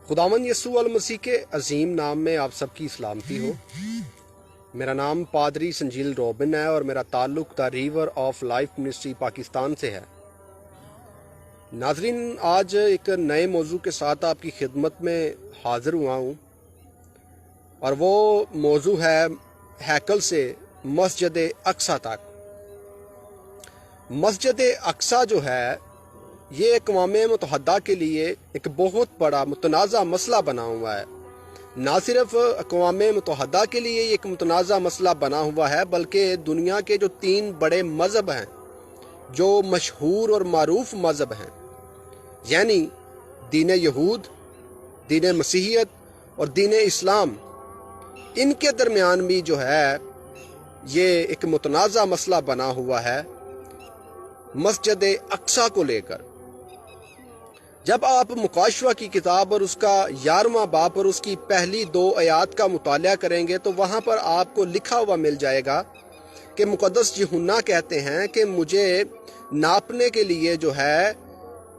खुदावंद यस्सू अल मसीह के अजीम नाम में आप सबकी सलामती हो। मेरा नाम पादरी संजील रॉबिन है और मेरा ताल्लुक the river of life ministry Pakistan से है। नाजरीन, आज एक नए मौजू के साथ आपकी खिदमत में हाज़िर हुआ हूँ और वो मौजू है हैकल से मस्जिद अक्सा तक। मस्जिद अक्सा जो है ये अक़वाम मुत्तहदा के लिए एक बहुत बड़ा मुतनाज़ा मसला बना हुआ है। ना सिर्फ अक़वाम मुत्तहदा के लिए एक मुतनाज़ा मसला बना हुआ है, बल्कि दुनिया के जो 3 बड़े मज़हब हैं, जो मशहूर और मारूफ मज़हब हैं, यानी दीन यहूद, दीन मसीहियत और दीन इस्लाम, इनके दरमियान भी जो है ये एक मुतनाज़ा मसला बना हुआ है मस्जिद अक्सा को लेकर। जब आप मुकाशवा की किताब और उसका 11वां बाब और उसकी पहली 2 आयात का मुताला करेंगे तो वहाँ पर आपको लिखा हुआ मिल जाएगा कि मुक़द्दस यूहन्ना कहते हैं कि मुझे नापने के लिए जो है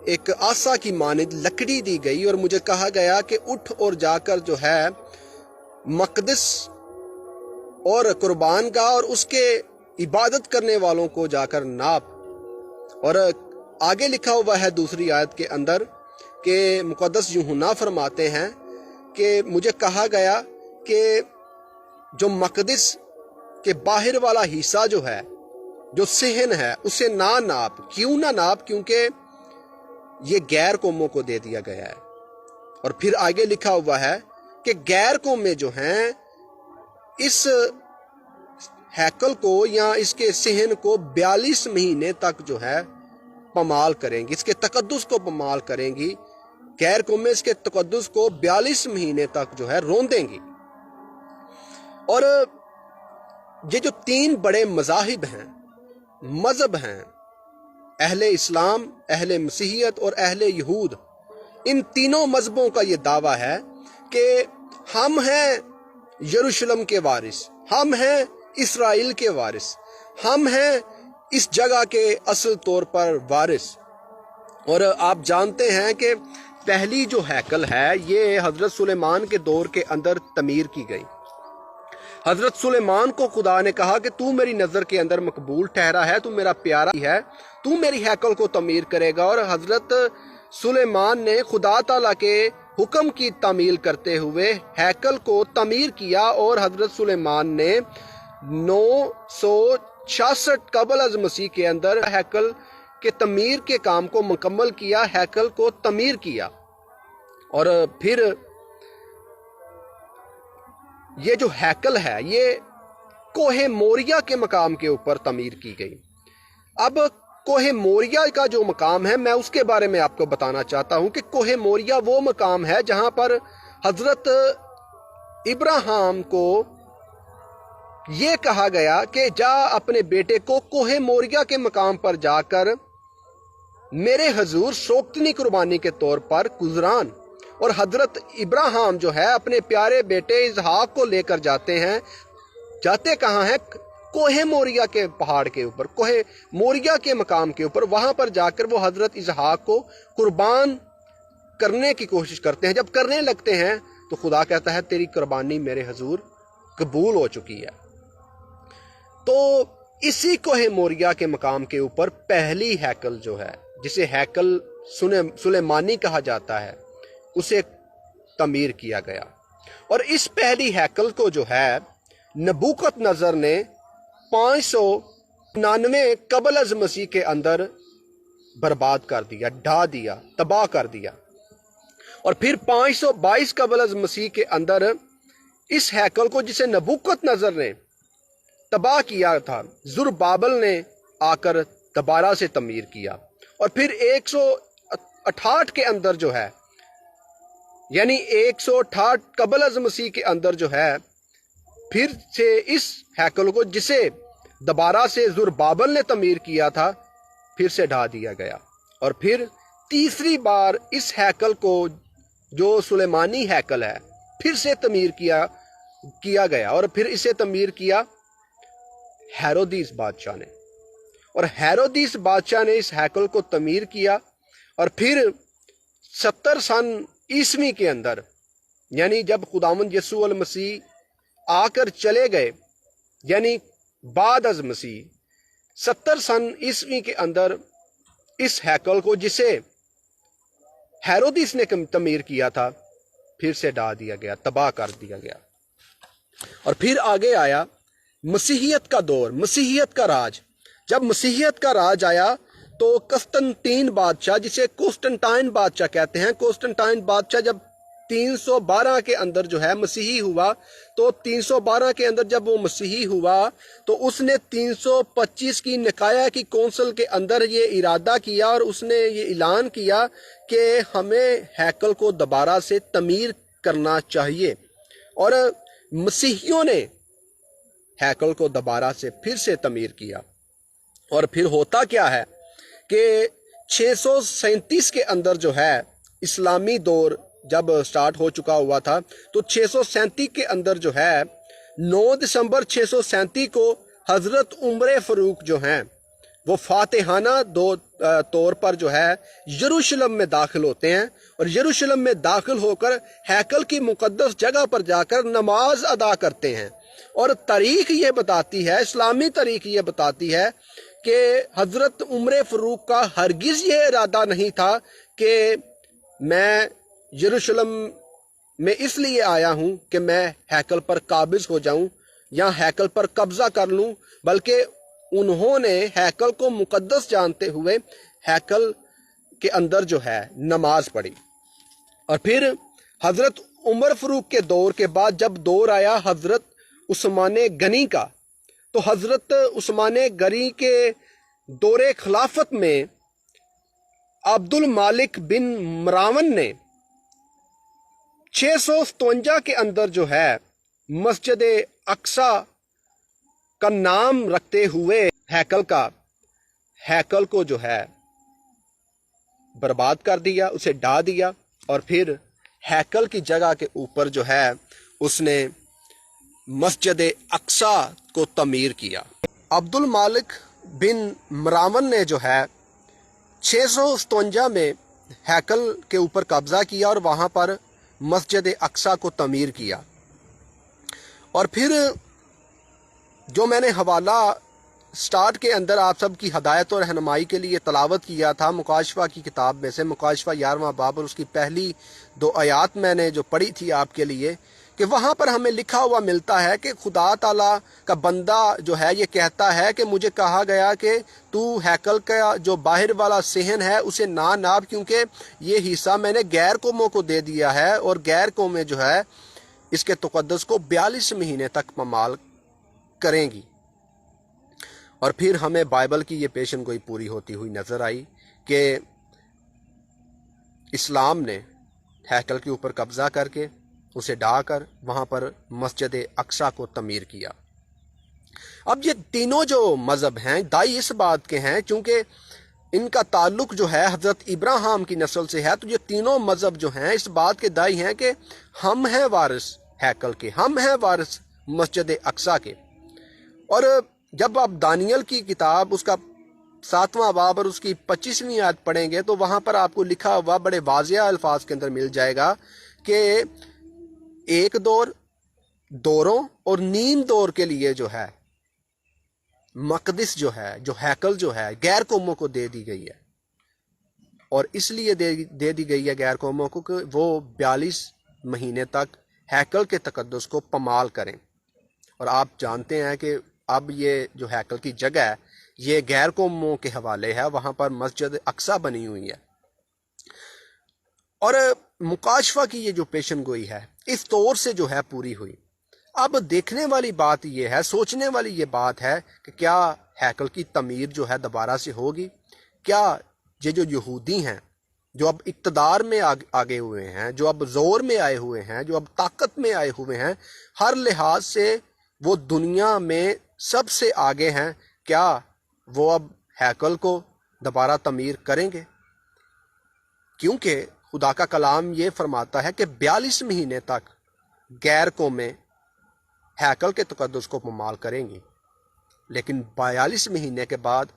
एक आसा की मानिद लकड़ी दी गई और मुझे कहा गया कि उठ और जाकर जो है मक़दस और कुर्बान गाह और उसके इबादत करने वालों को जाकर नाप। और आगे लिखा हुआ है दूसरी आयत के अंदर कि मुक़द्दस यूहन्ना फरमाते हैं कि मुझे कहा गया कि जो मक़दस के बाहर वाला हिस्सा जो है, जो सहन है, उसे ना नाप। क्यों ना नाप? क्योंकि ये गैर कौमों को दे दिया गया है। और फिर आगे लिखा हुआ है कि गैर कौमें जो हैं इस हैकल को या इसके सहन को 42 महीने तक जो है पमाल करेंगी, इसके तकद्दुस को पमाल करेंगी। गैर कौमें इसके तकद्दुस को 42 महीने तक जो है रोंदेंगी। और ये जो 3 बड़े मज़ाहिब हैं, मज़हब हैं, अहले इस्लाम, अहले मसीहियत और अहले यहूद, इन तीनों मज़हबों का ये दावा है कि हम हैं यरूशलेम के वारिस, हम हैं इसराइल के वारिस, हम हैं इस जगह के असल तौर पर वारिस। और आप जानते हैं कि पहली जो हैकल है ये हज़रत सुलेमान के दौर के अंदर तमीर की गई। हज़रत सुलेमान को खुदा ने कहा कि तू मेरी नज़र के अंदर मकबूल ठहरा है, तू मेरा प्यारा है, तू मेरी हैकल को तमीर करेगा। और हज़रत सुलेमान ने खुदा ताला के हुक्म की तामील करते हुए हैकल को तमीर किया और हज़रत सुलेमान ने 966 कबल अज़ मसीह के अंदर हैकल के तमीर के काम को मुकम्मल किया, हैकल को तमीर किया। और फिर ये जो हैकल है ये कोहे मोरिया के मकाम के ऊपर तमीर की गई। अब कोहे मोरिया का जो मकाम है मैं उसके बारे में आपको बताना चाहता हूं कि कोहे मोरिया वो मकाम है जहां पर हजरत इब्राहिम को ये कहा गया कि जा अपने बेटे को कोहे मोरिया के मकाम पर जाकर मेरे हजूर शोक्तनी कुर्बानी के तौर पर गुजरान। और हजरत इब्राहिम जो है अपने प्यारे बेटे इसहाक को लेकर जाते हैं। जाते कहाँ हैं? कोहे मोरिया के पहाड़ के ऊपर, कोहे मोरिया के मकाम के ऊपर। वहां पर जाकर वो हजरत इसहाक को कुर्बान करने की कोशिश करते हैं। जब करने लगते हैं तो खुदा कहता है तेरी कुर्बानी मेरे हजूर कबूल हो चुकी है। तो इसी कोहे मोरिया के मकाम के ऊपर पहली हैकल जो है, जिसे हैकल सुलेमानी कहा जाता है, उसे तमीर किया गया। और इस पहली हैकल को जो है नबूकत नजर ने 599 कबल अज़ मसीह के अंदर बर्बाद कर दिया, ढा दिया, तबाह कर दिया। और फिर 522 कबल अज़ मसीह के अंदर इस हैकल को, जिसे नबूकत नजर ने तबाह किया था, ज़ुरबाबल ने आकर दोबारा से तमीर किया। और फिर 168 के अंदर जो है, यानी 168 कबल अज़ मसीह के अंदर जो है, फिर से इस हैकल को, जिसे दोबारा से ज़ुरबाबल ने तमीर किया था, फिर से ढा दिया गया। और फिर तीसरी बार इस हैकल को, जो सुलेमानी हैकल है, फिर से तमीर किया गया। और फिर इसे तमीर किया हेरोदिस बादशाह ने। और हेरोदिस बादशाह ने इस हैकल को तमीर किया। और फिर 70 सन ईस्वी के अंदर, यानी जब खुदावंद यीशु अल मसीह आकर चले गए, यानी बाद अज मसीह 70 सन ईस्वी के अंदर इस हैकल को, जिसे हेरोदिस ने तमीर किया था, फिर से ढा दिया गया, तबाह कर दिया गया। और फिर आगे आया मसीहियत का दौर, मसीहियत का राज। जब मसीहियत का राज आया तो कस्तंतीन बादशाह, जिसे कोस्टंटाइन बादशाह कहते हैं, कोस्टंटाइन बादशाह जब 312 के अंदर जो है मसीही हुआ, तो 312 के अंदर जब वो मसीही हुआ तो उसने 325 की निकाया की कौंसिल के अंदर ये इरादा किया और उसने ये ऐलान किया कि हमें हैकल को दोबारा से तमीर करना चाहिए। और मसीहियों ने हैकल को दोबारा से फिर से तमीर किया। और फिर होता क्या है कि 637 के अंदर जो है इस्लामी दौर जब स्टार्ट हो चुका हुआ था, तो 637 के अंदर जो है 9 दिसंबर 637 को हजरत उमर फरूक जो हैं वो फातिहाना तौर पर जो है यरूशलेम में दाखिल होते हैं और यरूशलेम में दाखिल होकर हैकल की मुकद्दस जगह पर जाकर नमाज अदा करते हैं। और तारीख ये बताती है, इस्लामी तारीख ये बताती है कि हजरत उमर फरूक का हरगिज ये इरादा नहीं था कि मैं यरूशलेम में इसलिए आया हूं कि मैं हैकल पर काबिज हो जाऊं या हैकल पर कब्जा कर लूं, बल्कि उन्होंने हैकल को मुकद्दस जानते हुए हैकल के अंदर जो है नमाज पढ़ी। और फिर हजरत उमर फरूक के दौर के बाद जब दौर आया हजरत उस्मान गनी का, तो हजरत उस्मान गनी के दौरे खिलाफत में अब्दुल मालिक बिन मरावन ने 657 के अंदर जो है मस्जिद अक्सा का नाम रखते हुए हैकल को जो है बर्बाद कर दिया, उसे ढा दिया। और फिर हैकल की जगह के ऊपर जो है उसने मस्जिद अक्सा को तमीर किया। अब्दुल मालिक बिन मरावन ने जो है 657 में हैकल के ऊपर कब्जा किया और वहाँ पर मस्जिद अक्सा को तमीर किया। और फिर जो मैंने हवाला स्टार्ट के अंदर आप सब की हदायत और रहनुमाई के लिए तलावत किया था मुकाशफा की किताब में से, मुकाशफा 11वां बाब और उसकी पहली 2 आयात मैंने जो पढ़ी थी आपके लिए, कि वहाँ पर हमें लिखा हुआ मिलता है कि खुदा ताला का बंदा जो है ये कहता है कि मुझे कहा गया कि तू हैकल का जो बाहर वाला सेहन है उसे ना नाप, क्योंकि ये हिस्सा मैंने गैर कौमों को दे दिया है और गैर कौमें जो है इसके तक़द्दुस को 42 महीने तक पमाल करेंगी। और फिर हमें बाइबल की ये पेशन गोई पूरी होती हुई नज़र आई कि इस्लाम ने हैकल के ऊपर कब्ज़ा करके उसे ढाकर वहाँ पर मस्जिद अक्सा को तमीर किया। अब ये तीनों जो मज़हब हैं दाई इस बात के हैं, चूँकि इनका ताल्लुक जो है हज़रत इब्राहिम की नस्ल से है, तो ये तीनों मज़हब जो हैं इस बात के दाई हैं कि हम हैं वारिस हैकल के, हम हैं वारिस मस्जिद अक्सा के। और जब आप दानियल की किताब उसका 7वां बाब और उसकी 25वीं आयत पढ़ेंगे तो वहाँ पर आपको लिखा हुआ बड़े वाज़िया अल्फाज के अंदर मिल जाएगा कि एक दौरों और नीम दौर के लिए जो है मकदिस जो है, जो हैकल जो है गैर कौमों को दे दी गई है। और इसलिए दे दी गई है गैर कौमों को कि वो 42 महीने तक हैकल के तक़द्दुस को पमाल करें। और आप जानते हैं कि अब ये जो हैकल की जगह है ये गैर कौमों के हवाले है, वहाँ पर मस्जिद अक्सा बनी हुई है। और मुकाशफा की ये जो पेशन गोई है इस तौर से जो है पूरी हुई। अब देखने वाली बात ये है, सोचने वाली ये बात है कि क्या हैकल की तमीर जो है दोबारा से होगी? क्या ये जो यहूदी हैं जो अब इक़्तिदार में आगे हुए हैं, जो अब ज़ोर में आए हुए हैं, जो अब ताकत में आए हुए हैं, हर लिहाज से वो दुनिया में सबसे आगे हैं, क्या वो अब हैकल को दोबारा तमीर करेंगे? क्योंकि खुदा का कलाम ये फरमाता है कि 42 महीने तक गैर कौमें हैकल के तक़द्दुस को पमाल करेंगी। लेकिन 42 महीने के बाद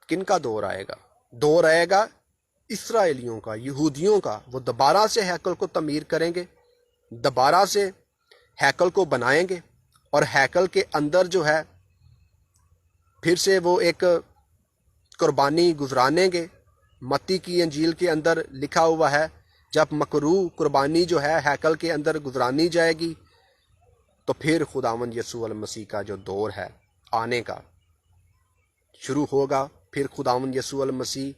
किन का दौर आएगा? दौर आएगा اسرائیلیوں کا، یہودیوں کا، وہ دوبارہ سے ہیکل کو تعمیر کریں گے، دوبارہ سے ہیکل کو بنائیں گے، اور ہیکل کے اندر جو ہے پھر سے وہ ایک قربانی گزرانیں گے۔ متی کی انجیل کے اندر لکھا ہوا ہے جب مکروہ قربانی جو ہے ہیکل کے اندر گزرانی جائے گی تو پھر خداوند یسوع المسیح کا جو دور ہے آنے کا شروع ہوگا۔ پھر خداوند یسوع المسیح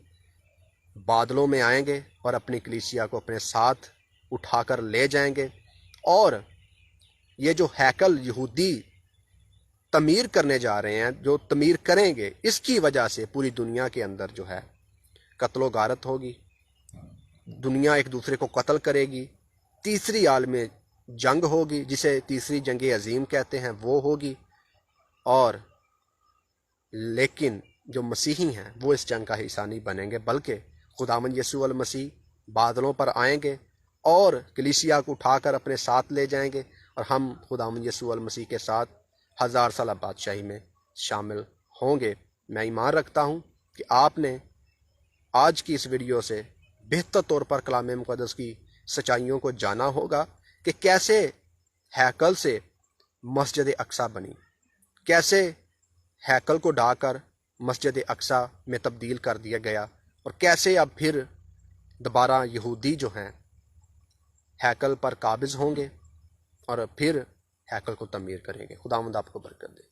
بادلوں میں آئیں گے اور اپنی کلیسیا کو اپنے ساتھ اٹھا کر لے جائیں گے، اور یہ جو ہیکل یہودی تعمیر کرنے جا رہے ہیں، جو تعمیر کریں گے، اس کی وجہ سے پوری دنیا کے اندر جو ہے قتل و غارت ہوگی، دنیا ایک دوسرے کو قتل کرے گی، تیسری عالمی جنگ ہوگی جسے تیسری جنگ عظیم کہتے ہیں وہ ہوگی، اور لیکن جو مسیحی ہیں وہ اس جنگ کا حصہ نہیں بنیں گے، بلکہ خداوند یسوع المسیح بادلوں پر آئیں گے اور کلیسیا کو اٹھا کر اپنے ساتھ لے جائیں گے، اور ہم خداوند یسوع المسیح کے ساتھ 1000 سالہ بادشاہی میں شامل ہوں گے۔ میں ایمان رکھتا ہوں کہ آپ نے آج کی اس ویڈیو سے بہتر طور پر کلام مقدس کی سچائیوں کو جانا ہوگا کہ کیسے ہیکل سے مسجد اقصی بنی، کیسے ہیکل کو ڈھا کر مسجد اقصی میں تبدیل کر دیا گیا، اور کیسے اب پھر دوبارہ یہودی جو ہیں ہیکل پر قابض ہوں گے اور پھر ہیکل کو تعمیر کریں گے۔ خداوند آپ کو برکت دے۔